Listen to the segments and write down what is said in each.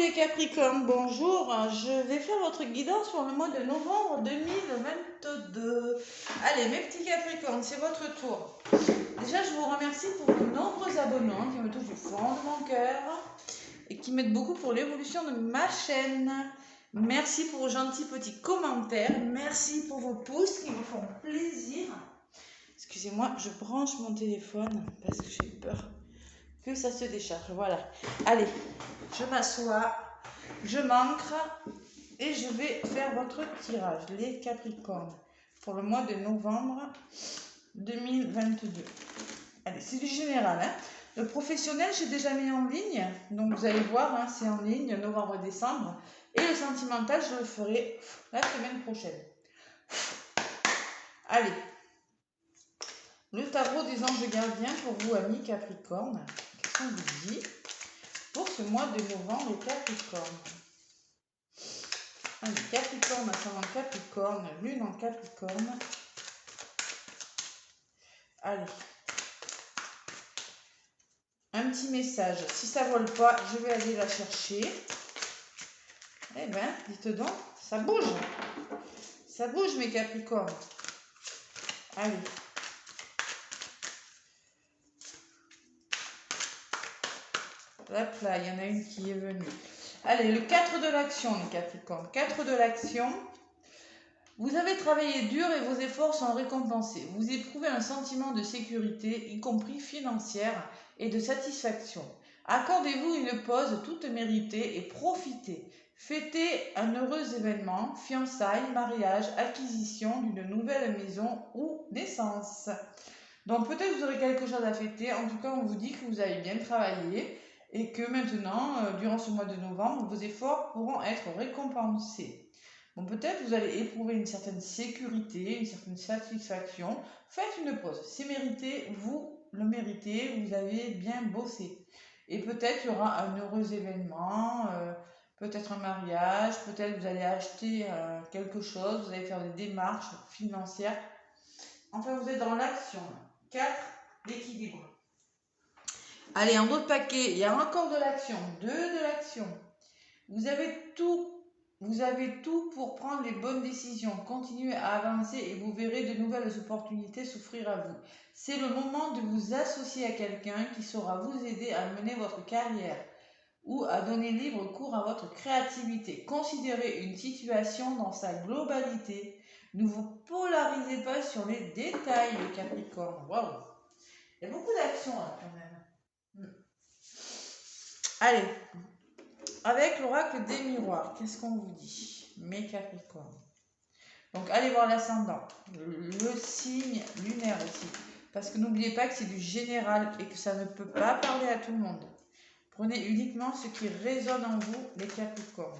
les Capricornes, bonjour. Je vais faire votre guidance pour le mois de novembre 2022. Allez, mes petits Capricornes, c'est votre tour. Déjà, je vous remercie pour vos nombreux abonnements qui me touchent du fond de mon cœur et qui m'aident beaucoup pour l'évolution de ma chaîne. Merci pour vos gentils petits commentaires. Merci pour vos pouces qui me font plaisir. Excusez-moi, je branche mon téléphone parce que j'ai peur que ça se décharge. Voilà. Allez, je m'assois, je m'ancre et je vais faire votre tirage, les Capricornes, pour le mois de novembre 2022. Allez, c'est du général, hein. Le professionnel, j'ai déjà mis en ligne, donc vous allez voir, hein, c'est en ligne, novembre-décembre. Et le sentimental, je le ferai la semaine prochaine. Allez, le tarot des anges gardiens pour vous, amis Capricorne. Qu'est-ce qu'on vous dit pour ce mois de novembre, les Capricornes? Allez, Capricorne, ascendant Capricorne, lune en Capricorne. Allez. Un petit message. Si ça ne vole pas, je vais aller la chercher. Eh bien, dites donc, ça bouge. Ça bouge, mes Capricornes. Allez. Hop là, il y en a une qui est venue. Allez, le 4 de l'action, les Capricornes. 4 de l'action. Vous avez travaillé dur et vos efforts sont récompensés. Vous éprouvez un sentiment de sécurité, y compris financière, et de satisfaction. Accordez-vous une pause toute méritée et profitez. Fêtez un heureux événement, fiançailles, mariage, acquisition d'une nouvelle maison ou naissance. Donc peut-être vous aurez quelque chose à fêter. En tout cas, on vous dit que vous avez bien travaillé et que maintenant, durant ce mois de novembre, vos efforts pourront être récompensés. Bon, peut-être vous allez éprouver une certaine sécurité, une certaine satisfaction. Faites une pause. C'est mérité, vous le méritez, vous avez bien bossé. Et peut-être il y aura un heureux événement, peut-être un mariage, peut-être vous allez acheter quelque chose, vous allez faire des démarches financières. Enfin, vous êtes dans l'action. 4 d'équilibre. Allez, en autre paquet, il y a encore de l'action, 2 de l'action. Vous avez tout pour prendre les bonnes décisions. Continuez à avancer et vous verrez de nouvelles opportunités s'offrir à vous. C'est le moment de vous associer à quelqu'un qui saura vous aider à mener votre carrière ou à donner libre cours à votre créativité. Considérez une situation dans sa globalité. Ne vous polarisez pas sur les détails, les Capricornes. Waouh! Il y a beaucoup d'actions là quand même. Allez, avec l'oracle des miroirs, qu'est-ce qu'on vous dit, mes Capricornes? Donc allez voir l'ascendant, le signe lunaire aussi, parce que n'oubliez pas que c'est du général et que ça ne peut pas parler à tout le monde. Prenez uniquement ce qui résonne en vous, les Capricornes.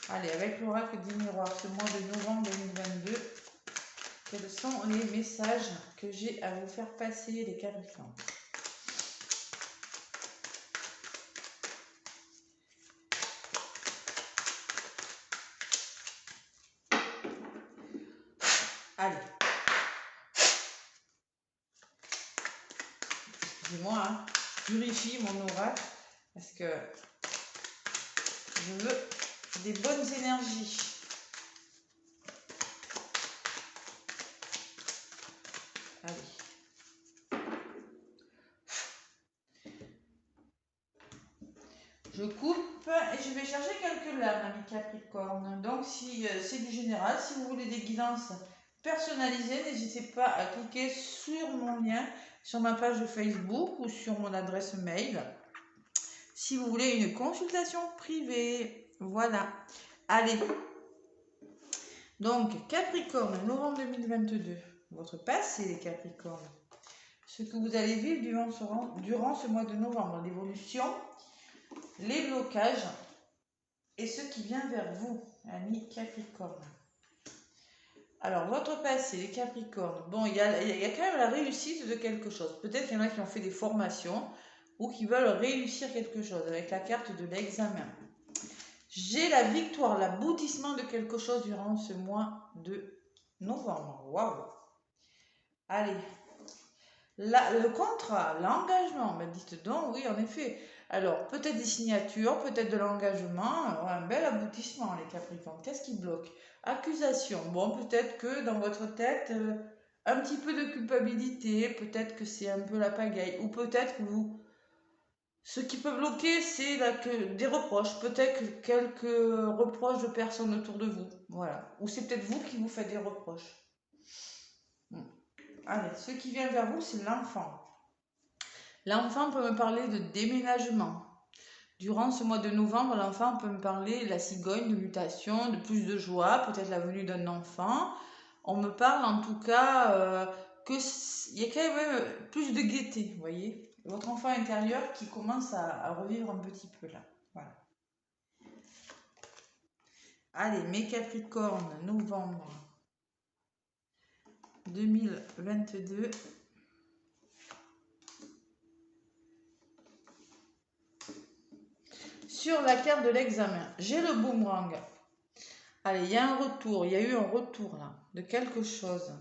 Allez, avec l'oracle des miroirs, ce mois de novembre 2022, quels sont les messages que j'ai à vous faire passer, les Capricornes? Allez. Excusez-moi, hein. Je purifie mon oracle parce que je veux des bonnes énergies. Allez. Je coupe et je vais chercher quelques lames, amis Capricorne. Donc, si c'est du général, si vous voulez des guidances personnalisées, n'hésitez pas à cliquer sur mon lien sur ma page Facebook ou sur mon adresse mail. Si vous voulez une consultation privée, voilà. Allez. Donc, Capricorne, novembre 2022. Votre passé, les Capricornes. Ce que vous allez vivre durant ce mois de novembre. L'évolution, les blocages et ce qui vient vers vous, amis Capricorne. Alors, votre passé, les Capricornes. Bon, il y a quand même la réussite de quelque chose. Peut-être qu'il y en a qui ont fait des formations ou qui veulent réussir quelque chose avec la carte de l'examen. J'ai la victoire, l'aboutissement de quelque chose durant ce mois de novembre. Waouh! Allez. Le contrat, l'engagement, ben dites donc, oui, en effet. Alors, peut-être des signatures, peut-être de l'engagement, un bel aboutissement, les Capricornes. Qu'est-ce qui bloque? Accusation. Bon, peut-être que dans votre tête, un petit peu de culpabilité, peut-être que c'est un peu la pagaille, ou peut-être que vous... Ce qui peut bloquer, c'est des reproches, peut-être quelques reproches de personnes autour de vous, voilà. Ou c'est peut-être vous qui vous faites des reproches. Allez, ce qui vient vers vous, c'est l'enfant. L'enfant peut me parler de déménagement. Durant ce mois de novembre, l'enfant peut me parler de la cigogne, de mutation, de plus de joie, peut-être la venue d'un enfant. On me parle en tout cas qu'il y a quand même plus de gaieté, vous voyez. Votre enfant intérieur qui commence à revivre un petit peu là. Voilà. Allez, mes Capricornes, novembre 2022. Sur la carte de l'examen, j'ai le boomerang. Allez, il y a un retour, il y a eu un retour là, de quelque chose.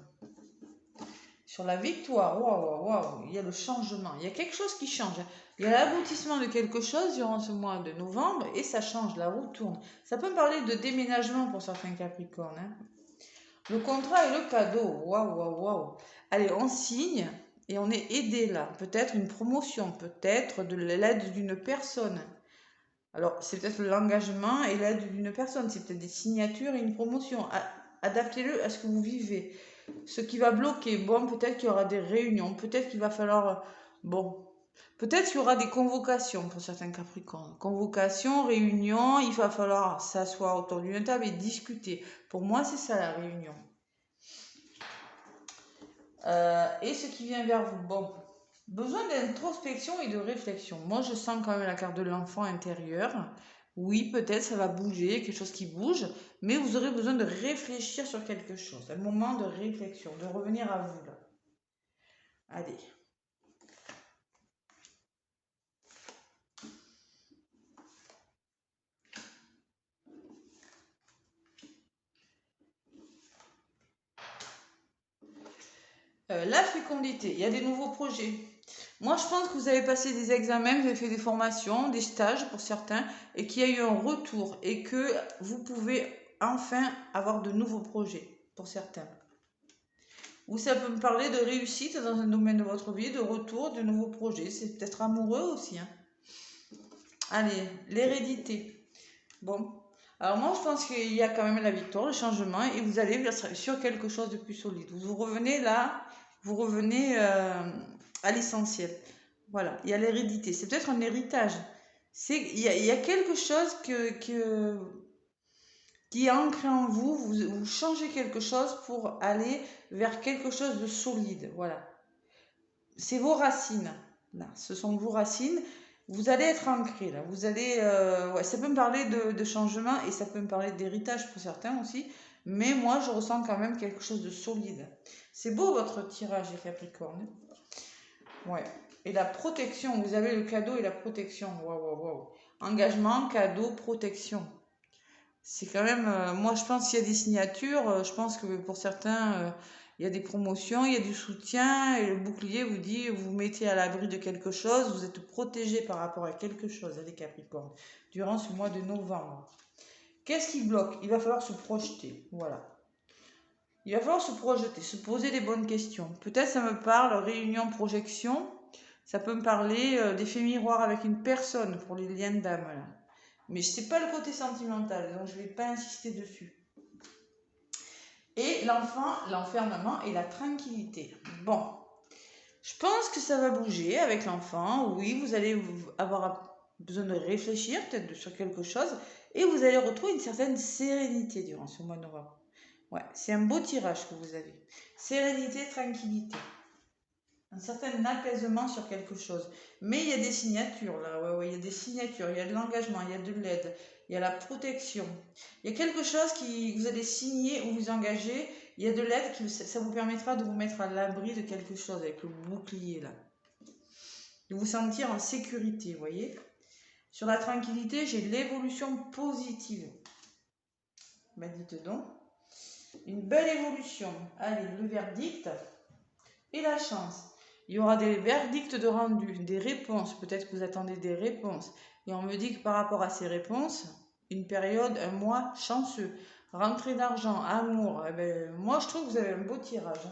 Sur la victoire, waouh, waouh, il y a le changement, il y a quelque chose qui change. Il y a l'aboutissement de quelque chose durant ce mois de novembre et ça change, la roue tourne. Ça peut me parler de déménagement pour certains Capricornes. Hein. Le contrat et le cadeau, waouh, waouh, waouh. Allez, on signe et on est aidé là. Peut-être une promotion, peut-être de l'aide d'une personne. Alors, c'est peut-être l'engagement et l'aide d'une personne, c'est peut-être des signatures et une promotion. Adaptez-le à ce que vous vivez. Ce qui va bloquer, bon, peut-être qu'il y aura des réunions, peut-être qu'il va falloir, bon, peut-être qu'il y aura des convocations pour certains Capricornes. Convocations, réunions, il va falloir s'asseoir autour d'une table et discuter. Pour moi, c'est ça la réunion. Et ce qui vient vers vous, bon, besoin d'introspection et de réflexion. Moi, je sens quand même la carte de l'enfant intérieur. Oui, peut-être ça va bouger, quelque chose qui bouge, mais vous aurez besoin de réfléchir sur quelque chose. Un moment de réflexion, de revenir à vous là. Allez. La fécondité, il y a des nouveaux projets. Moi, je pense que vous avez passé des examens, vous avez fait des formations, des stages pour certains, et qu'il y a eu un retour, et que vous pouvez enfin avoir de nouveaux projets pour certains. Ou ça peut me parler de réussite dans un domaine de votre vie, de retour, de nouveaux projets. C'est peut-être amoureux aussi. Hein. Allez, l'hérédité. Bon. Alors moi, je pense qu'il y a quand même la victoire, le changement, et vous allez sur quelque chose de plus solide. Vous revenez là, vous revenez à l'essentiel. Voilà, il y a l'hérédité. C'est peut-être un héritage. Il y a quelque chose qui est ancré en vous, vous changez quelque chose pour aller vers quelque chose de solide. Voilà. C'est vos racines. Là, ce sont vos racines. Vous allez être ancré là. Vous allez, ouais, ça peut me parler de changement et ça peut me parler d'héritage pour certains aussi. Mais moi, je ressens quand même quelque chose de solide. C'est beau votre tirage, les Capricornes. Ouais. Et la protection, vous avez le cadeau et la protection. Waouh, waouh, waouh. Engagement, cadeau, protection. C'est quand même, moi je pense qu'il y a des signatures, je pense que pour certains, il y a des promotions, il y a du soutien, et le bouclier vous dit, vous vous mettez à l'abri de quelque chose, vous êtes protégé par rapport à quelque chose, les Capricornes, durant ce mois de novembre. Qu'est-ce qui bloque? Il va falloir se projeter, voilà. Il va falloir se projeter, se poser des bonnes questions. Peut-être ça me parle, réunion, projection, ça peut me parler d'effet miroir avec une personne pour les liens d'âme, là. Mais ce n'est pas le côté sentimental, donc je ne vais pas insister dessus. Et l'enfant, l'enfermement et la tranquillité. Bon, je pense que ça va bouger avec l'enfant. Oui, vous allez avoir besoin de réfléchir peut-être sur quelque chose et vous allez retrouver une certaine sérénité durant ce mois de novembre. Ouais, c'est un beau tirage que vous avez. Sérénité, tranquillité. Un certain apaisement sur quelque chose. Mais il y a des signatures là, ouais, il y a des signatures, il y a de l'engagement, il y a de l'aide, il y a la protection. Il y a quelque chose qui vous allez signer ou vous engager, il y a de l'aide, ça vous permettra de vous mettre à l'abri de quelque chose avec le bouclier là. De vous sentir en sécurité, vous voyez. Sur la tranquillité, j'ai l'évolution positive. Ben dites donc. Une belle évolution. Allez, le verdict et la chance. il y aura des verdicts de rendu, des réponses. Peut-être que vous attendez des réponses. Et on me dit que par rapport à ces réponses, une période, un mois chanceux. Rentrée d'argent, amour. Eh ben, moi, je trouve que vous avez un beau tirage.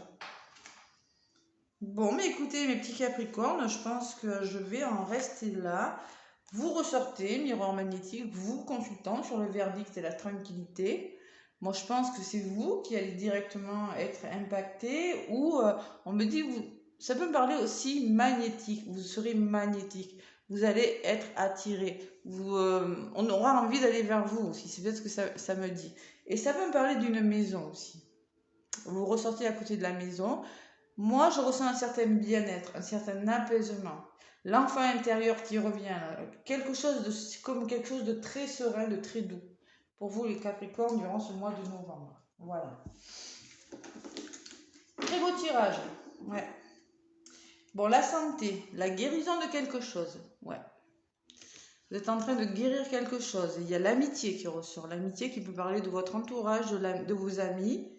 Bon, mais écoutez, mes petits Capricornes, je pense que je vais en rester là. Vous ressortez, miroir magnétique, vous consultant sur le verdict et la tranquillité. Moi, je pense que c'est vous qui allez directement être impacté ou on me dit, ça peut me parler aussi magnétique. Vous serez magnétique. Vous allez être attiré. On aura envie d'aller vers vous aussi. C'est peut-être ce que ça me dit. Et ça peut me parler d'une maison aussi. Vous ressortez à côté de la maison. Moi, je ressens un certain bien-être, un certain apaisement. L'enfant intérieur qui revient, comme quelque chose de très serein, de très doux. Pour vous, les Capricornes, durant ce mois de novembre. Voilà. Très beau tirage. Ouais. Bon, la santé, la guérison de quelque chose. Ouais. Vous êtes en train de guérir quelque chose. Il y a l'amitié qui ressort. L'amitié qui peut parler de votre entourage, de vos amis.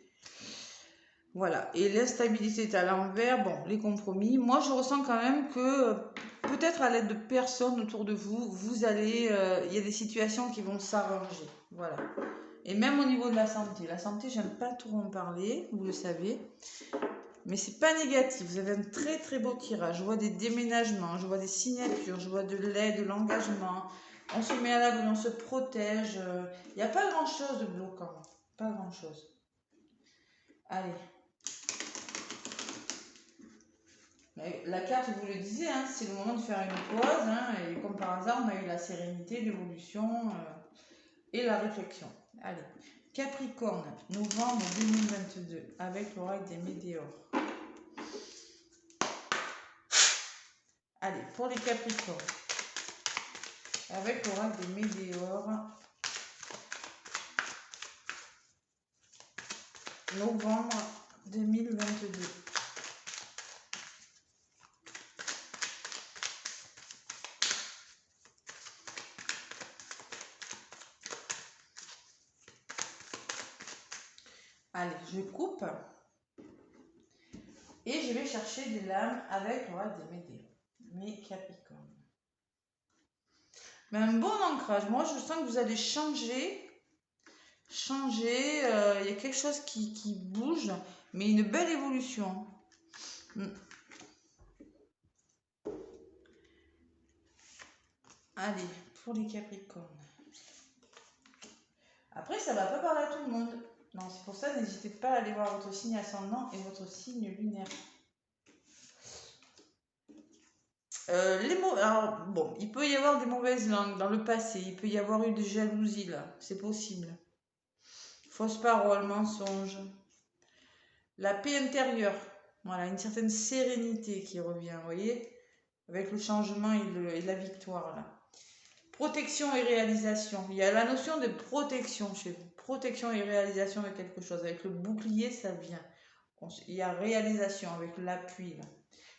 Voilà, et l'instabilité est à l'envers, bon, les compromis. Moi, je ressens quand même que peut-être à l'aide de personnes autour de vous, il y a des situations qui vont s'arranger. Voilà. Et même au niveau de la santé, j'aime pas trop en parler, vous le savez. Mais c'est pas négatif, vous avez un très très beau tirage. Je vois des déménagements, je vois des signatures, je vois de l'aide, de l'engagement. On se met à l'abri, on se protège. Il n'y a pas grand chose de bloquant, pas grand chose. Allez. La carte vous le disait, hein, c'est le moment de faire une pause. Hein, et comme par hasard, on a eu la sérénité, l'évolution et la réflexion. Allez, Capricorne, novembre 2022, avec l'oracle des météores. Allez, pour les Capricornes, avec l'oracle des météores, novembre 2022. Allez, je coupe et je vais chercher des lames avec l'oracle des météores. Mes Capricornes. Mais un bon ancrage. Moi, je sens que vous allez changer. Il y a quelque chose qui bouge, mais une belle évolution. Allez, pour les Capricornes. Après, ça va pas parler à tout le monde. Non, c'est pour ça, n'hésitez pas à aller voir votre signe ascendant et votre signe lunaire. Alors, bon, il peut y avoir des mauvaises langues dans le passé. Il peut y avoir eu des jalousies, là. C'est possible. Fausses paroles, mensonges. La paix intérieure. Voilà, une certaine sérénité qui revient, vous voyez, avec le changement et la victoire, là. Protection et réalisation. Il y a la notion de protection chez vous. Protection et réalisation de quelque chose. Avec le bouclier, ça vient. Il y a réalisation avec l'appui, là.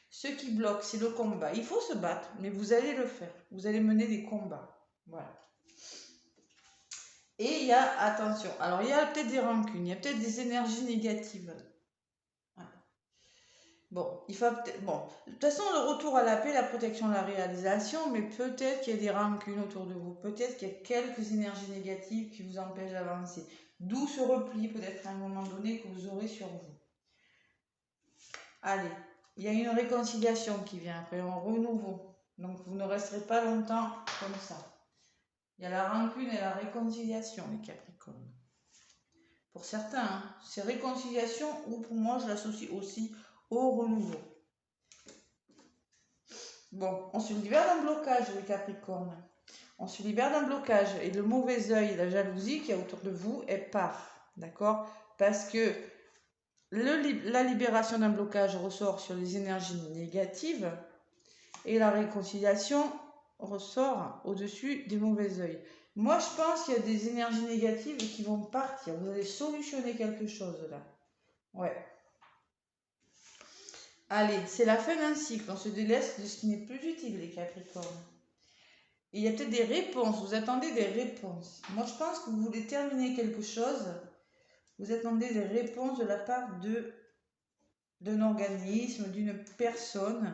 Ce qui bloque, c'est le combat. Il faut se battre, mais vous allez le faire. Vous allez mener des combats. Voilà. Et il y a, attention, alors il y a peut-être des rancunes, il y a peut-être des énergies négatives. Bon, de toute façon, le retour à la paix, la protection, la réalisation, mais peut-être qu'il y a des rancunes autour de vous. Peut-être qu'il y a quelques énergies négatives qui vous empêchent d'avancer. D'où ce repli, peut-être à un moment donné, que vous aurez sur vous. Allez, il y a une réconciliation qui vient après, un renouveau. Donc, vous ne resterez pas longtemps comme ça. Il y a la rancune et la réconciliation, les Capricornes. Pour certains, hein, c'est réconciliation ou pour moi, je l'associe aussi au renouveau. Bon, on se libère d'un blocage, les Capricornes. On se libère d'un blocage. Et le mauvais œil, la jalousie qu'il y a autour de vous, elle part. D'accord? Parce que la libération d'un blocage ressort sur les énergies négatives et la réconciliation ressort au-dessus des mauvais œils. Moi, je pense qu'il y a des énergies négatives qui vont partir. Vous allez solutionner quelque chose là. Ouais. Allez, c'est la fin d'un cycle. On se délaisse de ce qui n'est plus utile, les Capricornes. Et il y a peut-être des réponses. Vous attendez des réponses. Moi, je pense que vous voulez terminer quelque chose. Vous attendez des réponses de la part de d'un organisme, d'une personne.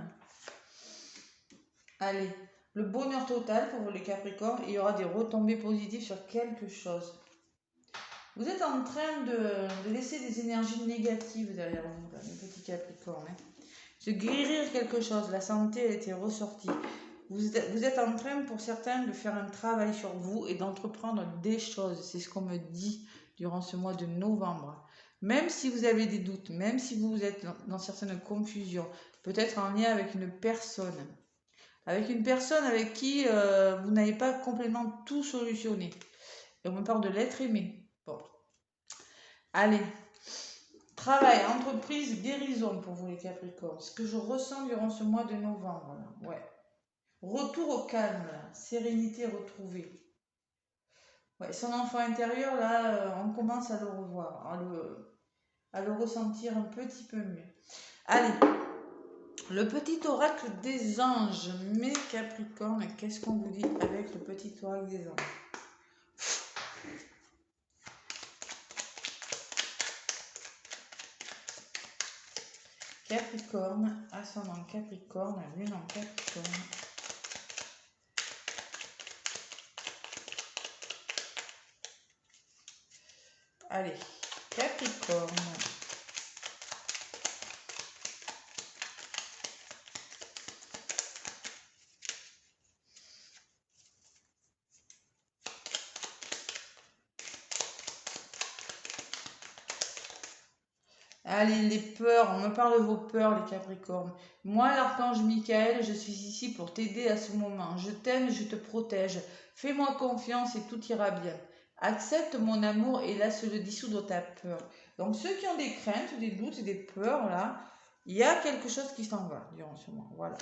Allez, le bonheur total pour les Capricornes, il y aura des retombées positives sur quelque chose. Vous êtes en train de laisser des énergies négatives derrière vous, là, les petits Capricornes. Se guérir quelque chose, la santé a été ressortie. Vous êtes en train, pour certains, de faire un travail sur vous et d'entreprendre des choses. C'est ce qu'on me dit durant ce mois de novembre. Même si vous avez des doutes, même si vous êtes dans certaines confusions, peut-être en lien avec une personne avec qui vous n'avez pas complètement tout solutionné. Et on me parle de l'être aimé. Bon. Allez. Travail, entreprise, guérison pour vous les Capricornes. Ce que je ressens durant ce mois de novembre. Là. Ouais. Retour au calme, là. Sérénité retrouvée. Ouais, son enfant intérieur, là, on commence à le revoir, à le ressentir un petit peu mieux. Allez, le petit oracle des anges. Mes Capricornes, qu'est-ce qu'on vous dit avec le petit oracle des anges? Capricorne, ascendant Capricorne, lune en Capricorne. Allez, Capricorne. Allez, les peurs, on me parle de vos peurs, les Capricornes. Moi, l'archange Michael, je suis ici pour t'aider à ce moment. Je t'aime et je te protège. Fais-moi confiance et tout ira bien. Accepte mon amour et laisse le dissoudre ta peur. Donc, ceux qui ont des craintes, des doutes, des peurs, là, il y a quelque chose qui s'en va durant ce mois. Voilà.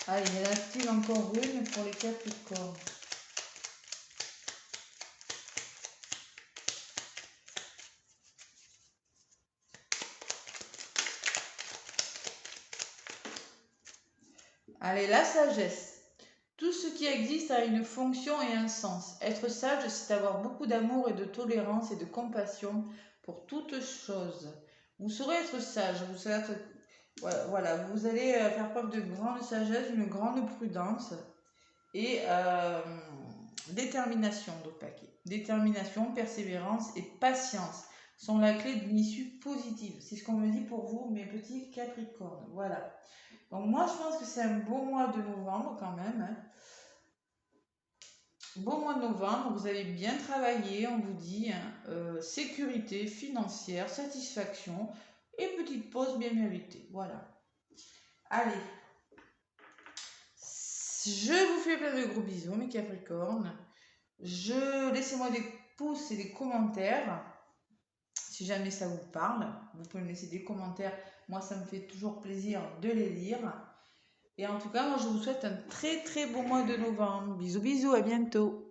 Allez, il y en a-t-il encore une pour les Capricornes? Allez, la sagesse. Tout ce qui existe a une fonction et un sens. Être sage, c'est avoir beaucoup d'amour et de tolérance et de compassion pour toutes choses. Vous saurez être sage, vous saurez être, voilà, vous allez faire preuve de grande sagesse, une grande prudence et détermination, d'autres paquets. Détermination, persévérance et patience sont la clé d'une issue positive. C'est ce qu'on me dit pour vous, mes petits Capricornes. Voilà. Donc moi, je pense que c'est un beau mois de novembre quand même. Hein. Beau mois de novembre, vous avez bien travaillé, on vous dit, hein, sécurité financière, satisfaction et petite pause bien méritée. Voilà. Allez, je vous fais plein de gros bisous, mes Capricornes. Laissez-moi des pouces et des commentaires si jamais ça vous parle. Vous pouvez me laisser des commentaires. Moi, ça me fait toujours plaisir de les lire. Et en tout cas, moi, je vous souhaite un très très beau mois de novembre. Bisous, bisous, à bientôt.